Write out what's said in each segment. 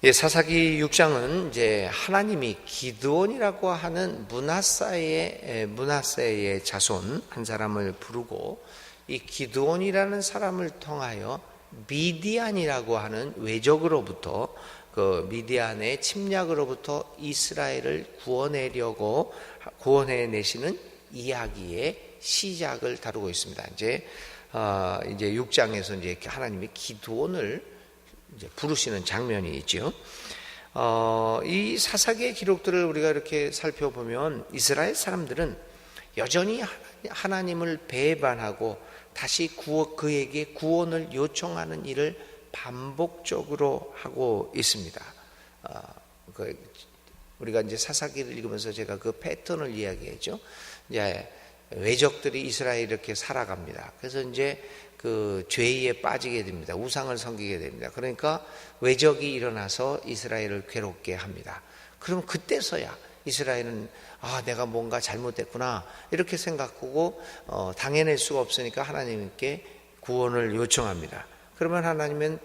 예, 사사기 6장은 이제 하나님이 기드온이라고 하는 므낫세의 자손 한 사람을 부르고 이 기드온이라는 사람을 통하여 미디안이라고 하는 외적으로부터 그 미디안의 침략으로부터 이스라엘을 구원해내시는 이야기의 시작을 다루고 있습니다. 이제 6장에서 이제 하나님이 기드온을 이제 부르시는 장면이 있죠. 이 사사기의 기록들을 우리가 이렇게 살펴보면 이스라엘 사람들은 여전히 하나님을 배반하고 다시 그에게 구원을 요청하는 일을 반복적으로 하고 있습니다. 우리가 이제 사사기를 읽으면서 제가 그 패턴을 이야기했죠. 이제 외적들이 이스라엘이 이렇게 살아갑니다. 그래서 이제 그 죄에 빠지게 됩니다. 우상을 섬기게 됩니다. 그러니까 외적이 일어나서 이스라엘을 괴롭게 합니다. 그럼 그때서야 이스라엘은 내가 뭔가 잘못됐구나 이렇게 생각하고 당해낼 수가 없으니까 하나님께 구원을 요청합니다. 그러면 하나님은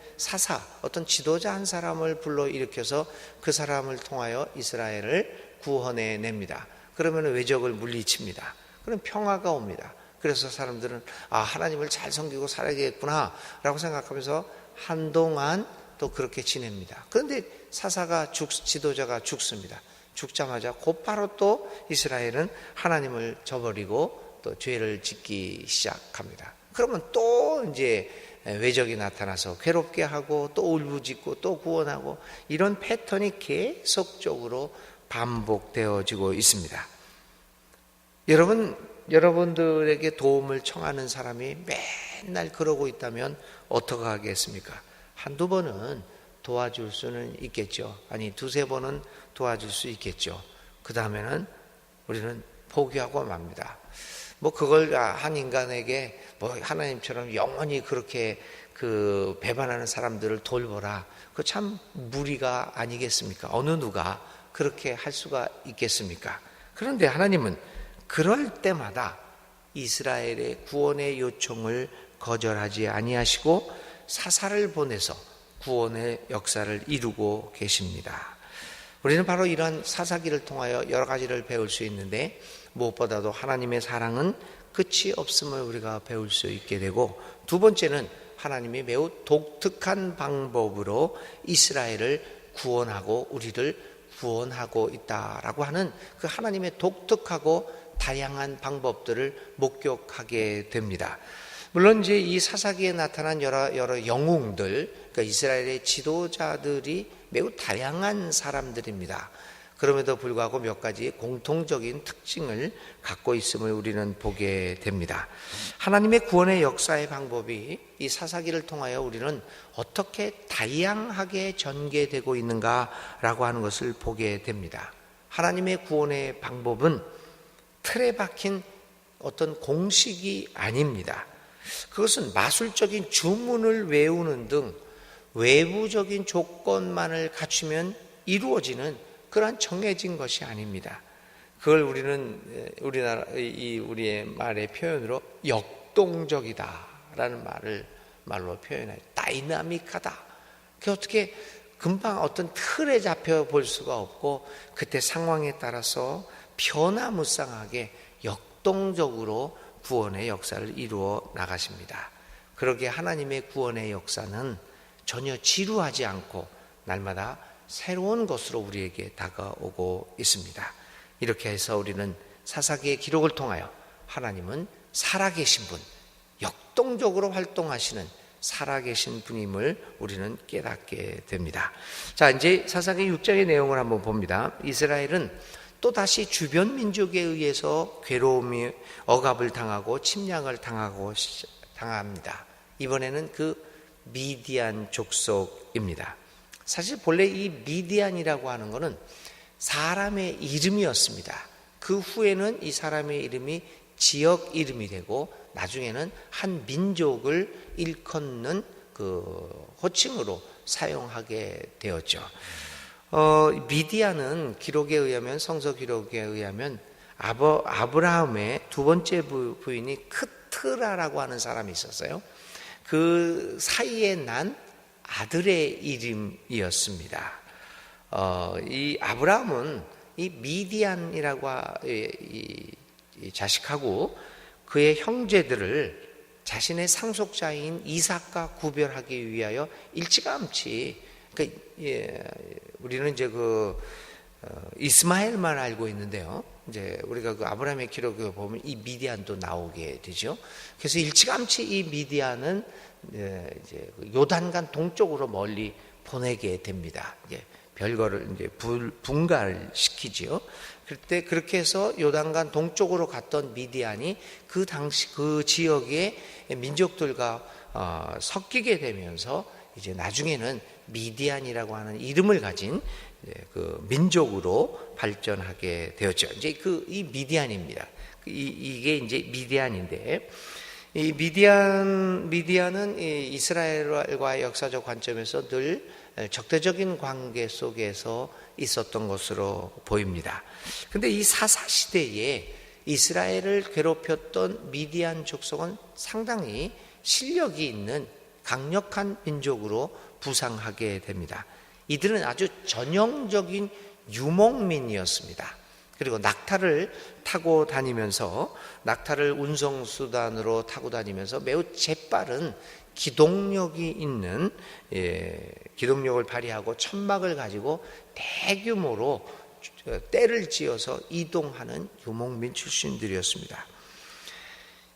어떤 지도자 한 사람을 불러일으켜서 그 사람을 통하여 이스라엘을 구원해냅니다. 그러면 외적을 물리칩니다. 그럼 평화가 옵니다. 그래서 사람들은 하나님을 잘 섬기고 살아야겠구나 라고 생각하면서 한동안 또 그렇게 지냅니다. 그런데 지도자가 죽습니다. 죽자마자 곧바로 또 이스라엘은 하나님을 저버리고 또 죄를 짓기 시작합니다. 그러면 또 이제 외적이 나타나서 괴롭게 하고 또 울부짖고 또 구원하고 이런 패턴이 계속적으로 반복되어지고 있습니다. 여러분들에게 도움을 청하는 사람이 맨날 그러고 있다면 어떻게 하겠습니까? 한두 번은 도와줄 수는 있겠죠. 아니 두세 번은 도와줄 수 있겠죠. 그 다음에는 우리는 포기하고 맙니다. 그걸 한 인간에게 하나님처럼 영원히 그렇게 배반하는 사람들을 돌보라. 그 참 무리가 아니겠습니까? 어느 누가 그렇게 할 수가 있겠습니까? 그런데 하나님은 그럴 때마다 이스라엘의 구원의 요청을 거절하지 아니하시고 사사를 보내서 구원의 역사를 이루고 계십니다. 우리는 바로 이러한 사사기를 통하여 여러 가지를 배울 수 있는데 무엇보다도 하나님의 사랑은 끝이 없음을 우리가 배울 수 있게 되고, 두 번째는 하나님이 매우 독특한 방법으로 이스라엘을 구원하고 우리를 구원하고 있다라고 하는 그 하나님의 독특하고 다양한 방법들을 목격하게 됩니다. 물론 이제 이 사사기에 나타난 여러 영웅들, 그러니까 이스라엘의 지도자들이 매우 다양한 사람들입니다. 그럼에도 불구하고 몇 가지 공통적인 특징을 갖고 있음을 우리는 보게 됩니다. 하나님의 구원의 역사의 방법이 이 사사기를 통하여 우리는 어떻게 다양하게 전개되고 있는가라고 하는 것을 보게 됩니다. 하나님의 구원의 방법은 틀에 박힌 어떤 공식이 아닙니다. 그것은 마술적인 주문을 외우는 등 외부적인 조건만을 갖추면 이루어지는 그러한 정해진 것이 아닙니다. 그걸 우리는 우리의 말의 표현으로 역동적이다라는 말로 표현해요. 다이나믹하다. 그게 어떻게 금방 어떤 틀에 잡혀 볼 수가 없고 그때 상황에 따라서 변화무쌍하게 역동적으로 구원의 역사를 이루어 나가십니다. 그러기에 하나님의 구원의 역사는 전혀 지루하지 않고 날마다 새로운 것으로 우리에게 다가오고 있습니다. 이렇게 해서 우리는 사사기의 기록을 통하여 하나님은 살아계신 분, 역동적으로 활동하시는 살아계신 분임을 우리는 깨닫게 됩니다. 자, 이제 사사기 6장의 내용을 한번 봅니다. 이스라엘은 또다시 주변 민족에 의해서 괴로움이 억압을 당하고 침략을 당합니다. 이번에는 그 미디안 족속입니다. 사실 본래 이 미디안이라고 하는 것은 사람의 이름이었습니다. 그 후에는 이 사람의 이름이 지역 이름이 되고 나중에는 한 민족을 일컫는 그 호칭으로 사용하게 되었죠. 미디안은 성서 기록에 의하면 아브라함의 두 번째 부인이 크트라라고 하는 사람이 있었어요. 그 사이에 난 아들의 이름이었습니다. 이 아브라함은 이 미디안이라고 이 자식하고 그의 형제들을 자신의 상속자인 이삭과 구별하기 위하여 일찌감치, 그러니까 우리는 이제 이스마엘만 알고 있는데요. 이제 우리가 그 아브라함의 기록을 보면 이 미디안도 나오게 되죠. 그래서 일찌감치 이 미디안은 이제 요단강 동쪽으로 멀리 보내게 됩니다. 이제 별거를 이제 분갈시키지요. 그때 그렇게 해서 요단강 동쪽으로 갔던 미디안이 그 당시 그 지역의 민족들과 섞이게 되면서 이제 나중에는 미디안이라고 하는 이름을 가진 그 민족으로 발전하게 되었죠. 이제 이 미디안입니다. 이게 이제 미디안인데, 이 미디안은 이스라엘과의 역사적 관점에서 늘 적대적인 관계 속에서 있었던 것으로 보입니다. 근데 이 사사 시대에 이스라엘을 괴롭혔던 미디안 족속은 상당히 실력이 있는 강력한 민족으로 부상하게 됩니다. 이들은 아주 전형적인 유목민이었습니다. 그리고 낙타를 타고 다니면서, 낙타를 운송수단으로 타고 다니면서 매우 재빠른 기동력이 있는, 기동력을 발휘하고 천막을 가지고 대규모로 떼를 지어서 이동하는 유목민 출신들이었습니다.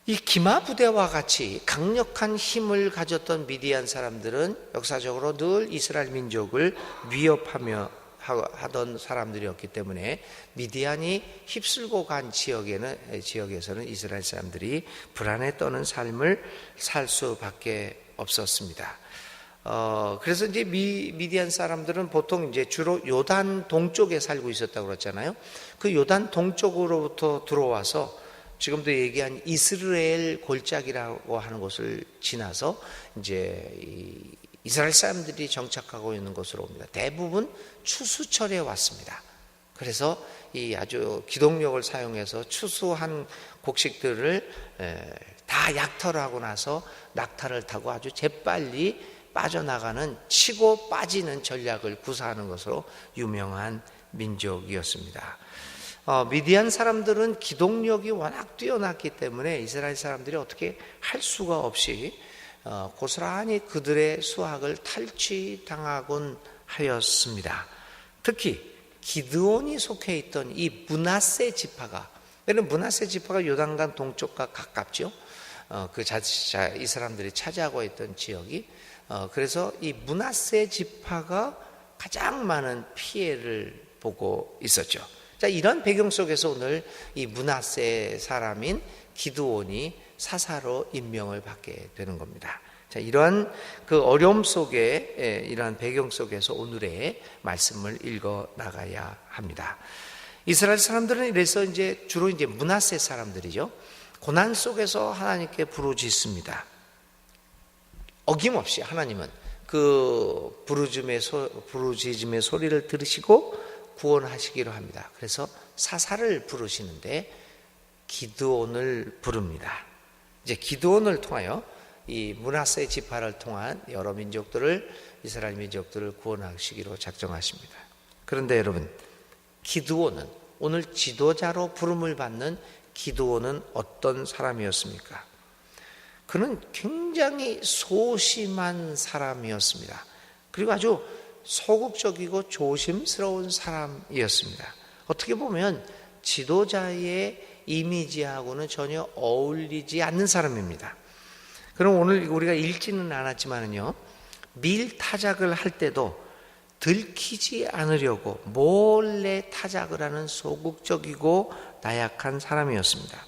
이 기마 부대와 같이 강력한 힘을 가졌던 미디안 사람들은 역사적으로 늘 이스라엘 민족을 위협하며 하던 사람들이었기 때문에 미디안이 휩쓸고 간 지역에서는 이스라엘 사람들이 불안에 떠는 삶을 살 수밖에 없었습니다. 그래서 이제 미디안 사람들은 보통 이제 주로 요단 동쪽에 살고 있었다고 그랬잖아요. 그 요단 동쪽으로부터 들어와서 지금도 얘기한 이스라엘 골짜기라고 하는 곳을 지나서 이제 이스라엘 사람들이 정착하고 있는 곳으로 옵니다. 대부분 추수철에 왔습니다. 그래서 이 아주 기동력을 사용해서 추수한 곡식들을 다 약탈하고 나서 낙타를 타고 아주 재빨리 빠져나가는, 치고 빠지는 전략을 구사하는 것으로 유명한 민족이었습니다. 미디안 사람들은 기동력이 워낙 뛰어났기 때문에 이스라엘 사람들이 어떻게 할 수가 없이 고스란히 그들의 수확을 탈취당하곤 하였습니다. 특히 기드온이 속해 있던 이 므낫세 지파가, 왜냐면 므낫세 지파가 요단강 동쪽과 가깝죠. 이 사람들이 차지하고 있던 지역이, 그래서 이 므낫세 지파가 가장 많은 피해를 보고 있었죠. 자, 이런 배경 속에서 오늘 이 므낫세 사람인 기드온이 사사로 임명을 받게 되는 겁니다. 자, 이러한 그 어려움 속에, 이러한 배경 속에서 오늘의 말씀을 읽어 나가야 합니다. 이스라엘 사람들은 이래서 이제 주로 이제 므낫세 사람들이죠. 고난 속에서 하나님께 부르짖습니다. 어김없이 하나님은 그 부르짖음의 소리를 들으시고 구원하시기로 합니다. 그래서 사사를 부르시는데 기드온을 부릅니다. 이제 기드온을 통하여 이 므낫세 지파를 통한 여러 민족들을, 이스라엘 민족들을 구원하시기로 작정하십니다. 그런데 여러분, 기드온은, 오늘 지도자로 부름을 받는 기드온은 어떤 사람이었습니까? 그는 굉장히 소심한 사람이었습니다. 그리고 아주 소극적이고 조심스러운 사람이었습니다. 어떻게 보면 지도자의 이미지하고는 전혀 어울리지 않는 사람입니다. 그럼 오늘 우리가 읽지는 않았지만요, 밀 타작을 할 때도 들키지 않으려고 몰래 타작을 하는 소극적이고 나약한 사람이었습니다.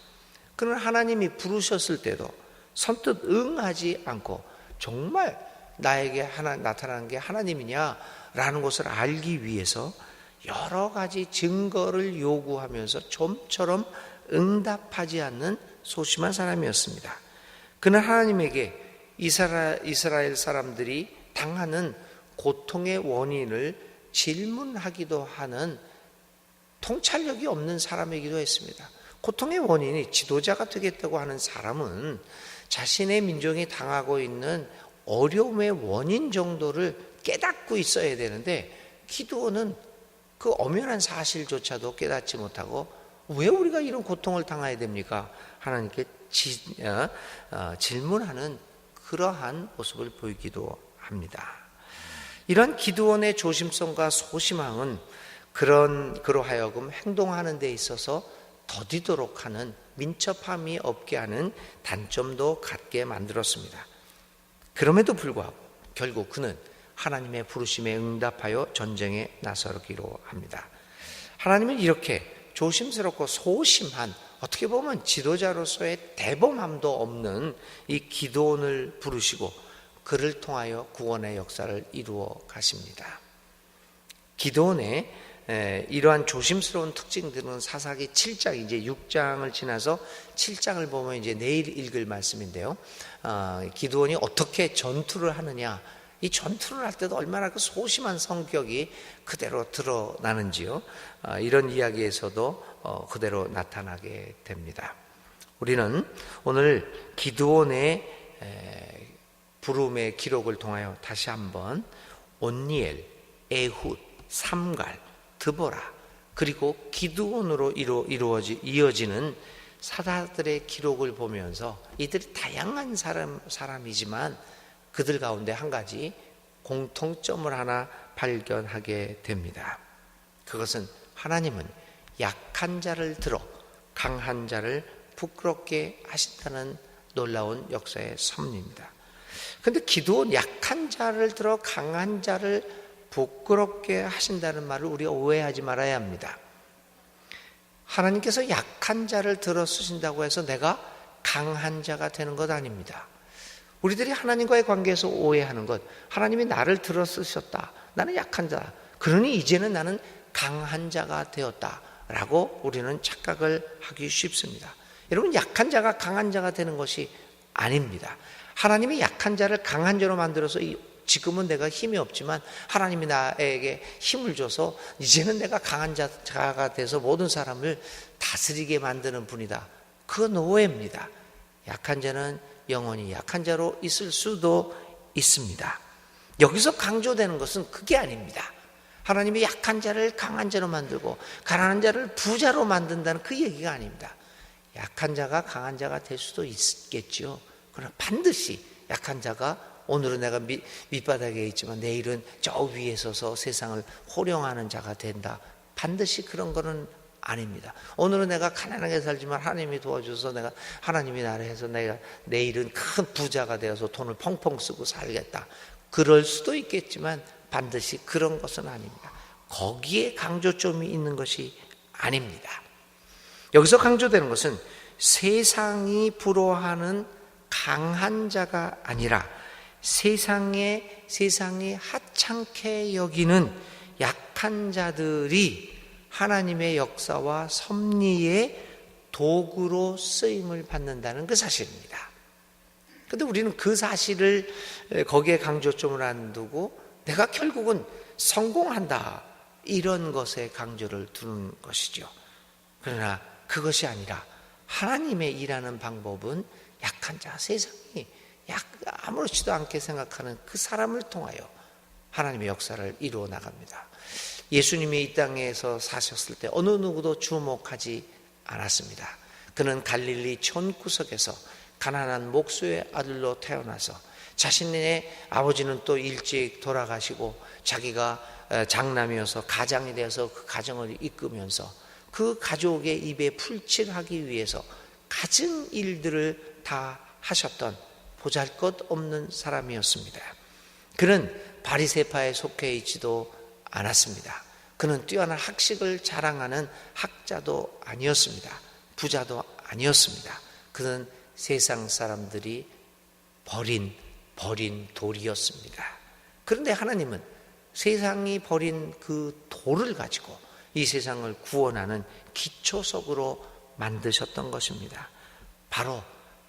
그는 하나님이 부르셨을 때도 선뜻 응하지 않고 정말 나에게 나타나는 게 하나님이냐라는 것을 알기 위해서 여러 가지 증거를 요구하면서 좀처럼 응답하지 않는 소심한 사람이었습니다. 그는 하나님에게 이스라엘 사람들이 당하는 고통의 원인을 질문하기도 하는 통찰력이 없는 사람이기도 했습니다. 고통의 원인이 지도자가 되겠다고 하는 사람은 자신의 민족이 당하고 있는 어려움의 원인 정도를 깨닫고 있어야 되는데 기드온은 그 엄연한 사실조차도 깨닫지 못하고 왜 우리가 이런 고통을 당해야 됩니까? 하나님께 질문하는 그러한 모습을 보이기도 합니다. 이런 기드온의 조심성과 소심함은 그로 하여금 행동하는 데 있어서 더디도록 하는, 민첩함이 없게 하는 단점도 갖게 만들었습니다. 그럼에도 불구하고 결국 그는 하나님의 부르심에 응답하여 전쟁에 나서기로 합니다. 하나님은 이렇게 조심스럽고 소심한, 어떻게 보면 지도자로서의 대범함도 없는 이 기드온을 부르시고 그를 통하여 구원의 역사를 이루어 가십니다. 기드온의 이러한 조심스러운 특징들은 사사기 7장, 이제 6장을 지나서 7장을 보면 이제 내일 읽을 말씀인데요. 기드온이 어떻게 전투를 하느냐, 이 전투를 할 때도 얼마나 그 소심한 성격이 그대로 드러나는지요. 이런 이야기에서도 그대로 나타나게 됩니다. 우리는 오늘 기드온의 부름의 기록을 통하여 다시 한번 온니엘, 에훗, 삼갈, 드보라, 그리고 기드온으로 이어지는 사사들의 기록을 보면서 이들이 다양한 사람이지만 그들 가운데 한 가지 공통점을 하나 발견하게 됩니다. 그것은 하나님은 약한 자를 들어 강한 자를 부끄럽게 하신다는 놀라운 역사의 섭리입니다. 그런데 기드온, 약한 자를 들어 강한 자를 부끄럽게 하신다는 말을 우리가 오해하지 말아야 합니다. 하나님께서 약한 자를 들어 쓰신다고 해서 내가 강한 자가 되는 것 아닙니다. 우리들이 하나님과의 관계에서 오해하는 것, 하나님이 나를 들어 쓰셨다, 나는 약한 자, 그러니 이제는 나는 강한 자가 되었다라고 우리는 착각을 하기 쉽습니다. 여러분, 약한 자가 강한 자가 되는 것이 아닙니다. 하나님이 약한 자를 강한 자로 만들어서 지금은 내가 힘이 없지만 하나님이 나에게 힘을 줘서 이제는 내가 강한 자가 돼서 모든 사람을 다스리게 만드는 분이다. 그건 오해입니다. 약한 자는 영원히 약한 자로 있을 수도 있습니다. 여기서 강조되는 것은 그게 아닙니다. 하나님이 약한 자를 강한 자로 만들고 가난한 자를 부자로 만든다는 그 얘기가 아닙니다. 약한 자가 강한 자가 될 수도 있겠죠. 그러나 반드시 약한 자가, 오늘은 내가 밑바닥에 있지만 내일은 저 위에 서서 세상을 호령하는 자가 된다, 반드시 그런 거는 아닙니다. 오늘은 내가 가난하게 살지만 하나님이 도와줘서 내가, 하나님이 나를 해서 내가 내일은 큰 부자가 되어서 돈을 펑펑 쓰고 살겠다, 그럴 수도 있겠지만 반드시 그런 것은 아닙니다. 거기에 강조점이 있는 것이 아닙니다. 여기서 강조되는 것은 세상이 부러워하는 강한 자가 아니라 세상이 하찮게 여기는 약한 자들이 하나님의 역사와 섭리의 도구로 쓰임을 받는다는 그 사실입니다. 그런데 우리는 그 사실을 거기에 강조점을 안 두고 내가 결국은 성공한다, 이런 것에 강조를 두는 것이죠. 그러나 그것이 아니라 하나님의 일하는 방법은 약한 자, 세상이 아무렇지도 않게 생각하는 그 사람을 통하여 하나님의 역사를 이루어 나갑니다. 예수님이 이 땅에서 사셨을 때 어느 누구도 주목하지 않았습니다. 그는 갈릴리 촌구석에서 가난한 목수의 아들로 태어나서 자신의 아버지는 또 일찍 돌아가시고 자기가 장남이어서 가장이 되어서 그 가정을 이끌면서 그 가족의 입에 풀칠하기 위해서 갖은 일들을 다 하셨던 보잘것없는 사람이었습니다. 그는 바리새파에 속해 있지도 않았습니다. 그는 뛰어난 학식을 자랑하는 학자도 아니었습니다. 부자도 아니었습니다. 그는 세상 사람들이 버린 돌이었습니다. 그런데 하나님은 세상이 버린 그 돌을 가지고 이 세상을 구원하는 기초석으로 만드셨던 것입니다. 바로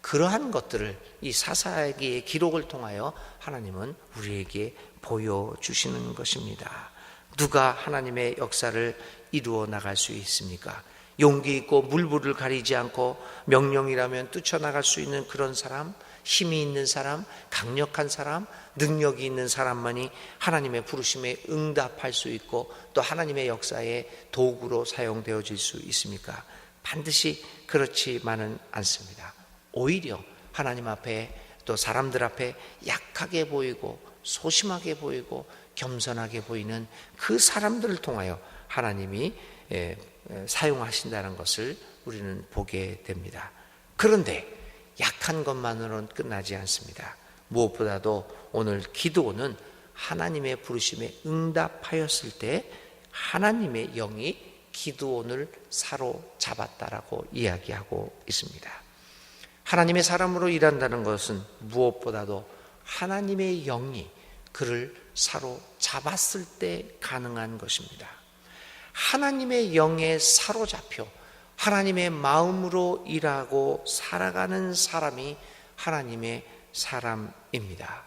그러한 것들을 이 사사기의 기록을 통하여 하나님은 우리에게 보여주시는 것입니다. 누가 하나님의 역사를 이루어 나갈 수 있습니까? 용기 있고 물불을 가리지 않고 명령이라면 뛰쳐나갈 수 있는 그런 사람, 힘이 있는 사람, 강력한 사람, 능력이 있는 사람만이 하나님의 부르심에 응답할 수 있고 또 하나님의 역사의 도구로 사용되어질 수 있습니까? 반드시 그렇지만은 않습니다. 오히려 하나님 앞에 또 사람들 앞에 약하게 보이고 소심하게 보이고 겸손하게 보이는 그 사람들을 통하여 하나님이 사용하신다는 것을 우리는 보게 됩니다. 그런데 약한 것만으로는 끝나지 않습니다. 무엇보다도 오늘 기도는 하나님의 부르심에 응답하였을 때 하나님의 영이 기드온을 사로잡았다라고 이야기하고 있습니다. 하나님의 사람으로 일한다는 것은 무엇보다도 하나님의 영이 그를 사로잡았을 때 가능한 것입니다. 하나님의 영에 사로잡혀 하나님의 마음으로 일하고 살아가는 사람이 하나님의 사람입니다.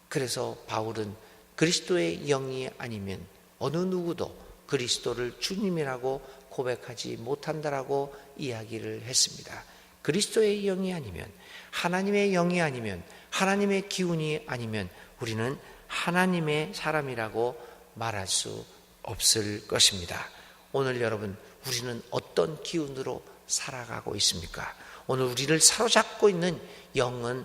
그래서 바울은 그리스도의 영이 아니면 어느 누구도 그리스도를 주님이라고 고백하지 못한다라고 이야기를 했습니다. 그리스도의 영이 아니면, 하나님의 영이 아니면, 하나님의 기운이 아니면 우리는 하나님의 사람이라고 말할 수 없을 것입니다. 오늘 여러분, 우리는 어떤 기운으로 살아가고 있습니까? 오늘 우리를 사로잡고 있는 영은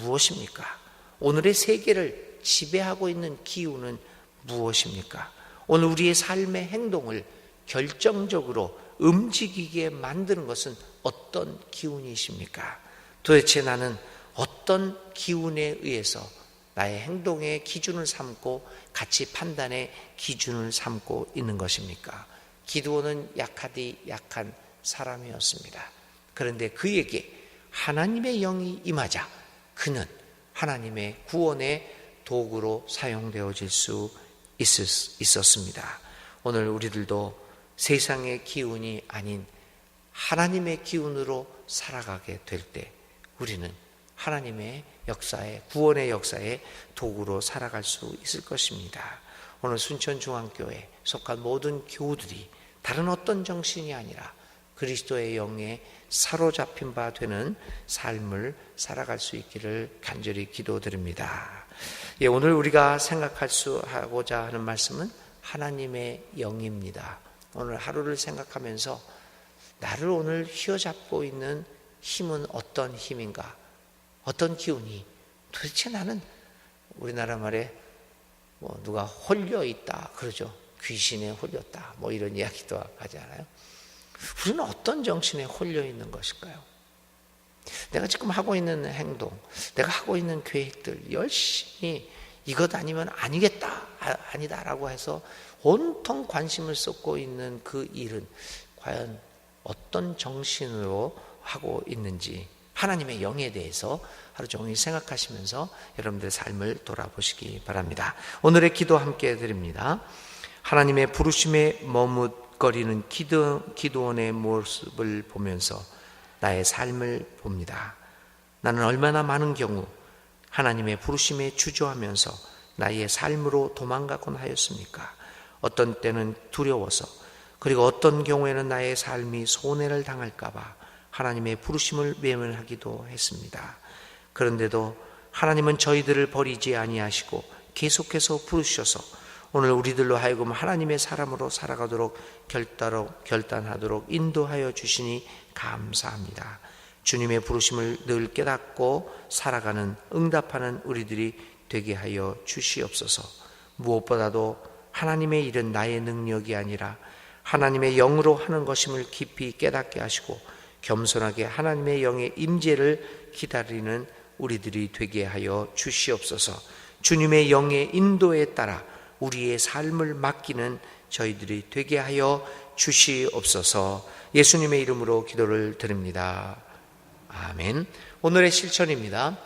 무엇입니까? 오늘의 세계를 지배하고 있는 기운은 무엇입니까? 오늘 우리의 삶의 행동을 결정적으로 움직이게 만드는 것은 어떤 기운이십니까? 도대체 나는 어떤 기운에 의해서 나의 행동의 기준을 삼고 가치 판단의 기준을 삼고 있는 것입니까? 기드온은 약하디 약한 사람이었습니다. 그런데 그에게 하나님의 영이 임하자 그는 하나님의 구원의 도구로 사용되어질 수 있었습니다. 오늘 우리들도 세상의 기운이 아닌 하나님의 기운으로 살아가게 될 때 우리는 하나님의 역사에, 구원의 역사에 도구로 살아갈 수 있을 것입니다. 오늘 순천중앙교회에 속한 모든 교우들이 다른 어떤 정신이 아니라 그리스도의 영에 사로잡힌 바 되는 삶을 살아갈 수 있기를 간절히 기도드립니다. 오늘 우리가 하고자 하는 말씀은 하나님의 영입니다. 오늘 하루를 생각하면서 나를 오늘 휘어잡고 있는 힘은 어떤 힘인가? 어떤 기운이? 도대체 나는 우리나라 말에 누가 홀려 있다 그러죠. 귀신에 홀렸다 이런 이야기도 하지 않아요? 우리는 어떤 정신에 홀려 있는 것일까요? 내가 지금 하고 있는 행동, 내가 하고 있는 계획들 열심히 이것 아니면 아니겠다, 아니다라고 해서 온통 관심을 쏟고 있는 그 일은 과연 어떤 정신으로 하고 있는지 하나님의 영에 대해서 하루 종일 생각하시면서 여러분들의 삶을 돌아보시기 바랍니다. 오늘의 기도 함께 드립니다. 하나님의 부르심에 머뭇거리는 기드온의 모습을 보면서 나의 삶을 봅니다. 나는 얼마나 많은 경우 하나님의 부르심에 주저하면서 나의 삶으로 도망가곤 하였습니까? 어떤 때는 두려워서, 그리고 어떤 경우에는 나의 삶이 손해를 당할까 봐 하나님의 부르심을 외면하기도 했습니다. 그런데도 하나님은 저희들을 버리지 아니하시고 계속해서 부르셔서 오늘 우리들로 하여금 하나님의 사람으로 살아가도록 결단하도록 인도하여 주시니 감사합니다. 주님의 부르심을 늘 깨닫고 살아가는, 응답하는 우리들이 되게 하여 주시옵소서. 무엇보다도 하나님의 일은 나의 능력이 아니라 하나님의 영으로 하는 것임을 깊이 깨닫게 하시고 겸손하게 하나님의 영의 임재를 기다리는 우리들이 되게 하여 주시옵소서. 주님의 영의 인도에 따라 우리의 삶을 맡기는 저희들이 되게 하여 주시옵소서. 예수님의 이름으로 기도를 드립니다. 아멘. 오늘의 실천입니다.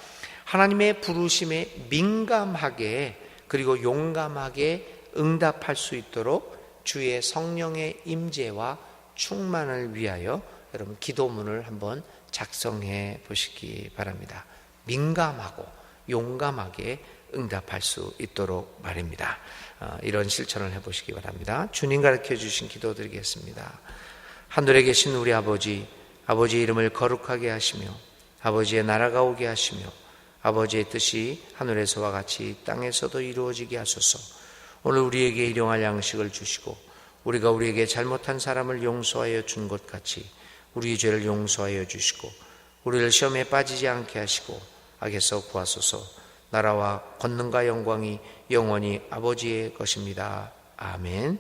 하나님의 부르심에 민감하게 그리고 용감하게 응답할 수 있도록 주의 성령의 임재와 충만을 위하여 여러분 기도문을 한번 작성해 보시기 바랍니다. 민감하고 용감하게 응답할 수 있도록 말입니다. 이런 실천을 해보시기 바랍니다. 주님 가르쳐 주신 기도 드리겠습니다. 하늘에 계신 우리 아버지, 아버지의 이름을 거룩하게 하시며 아버지의 나라가 오게 하시며 아버지의 뜻이 하늘에서와 같이 땅에서도 이루어지게 하소서. 오늘 우리에게 일용할 양식을 주시고 우리가 우리에게 잘못한 사람을 용서하여 준 것 같이 우리의 죄를 용서하여 주시고 우리를 시험에 빠지지 않게 하시고 악에서 구하소서. 나라와 권능과 영광이 영원히 아버지의 것입니다. 아멘.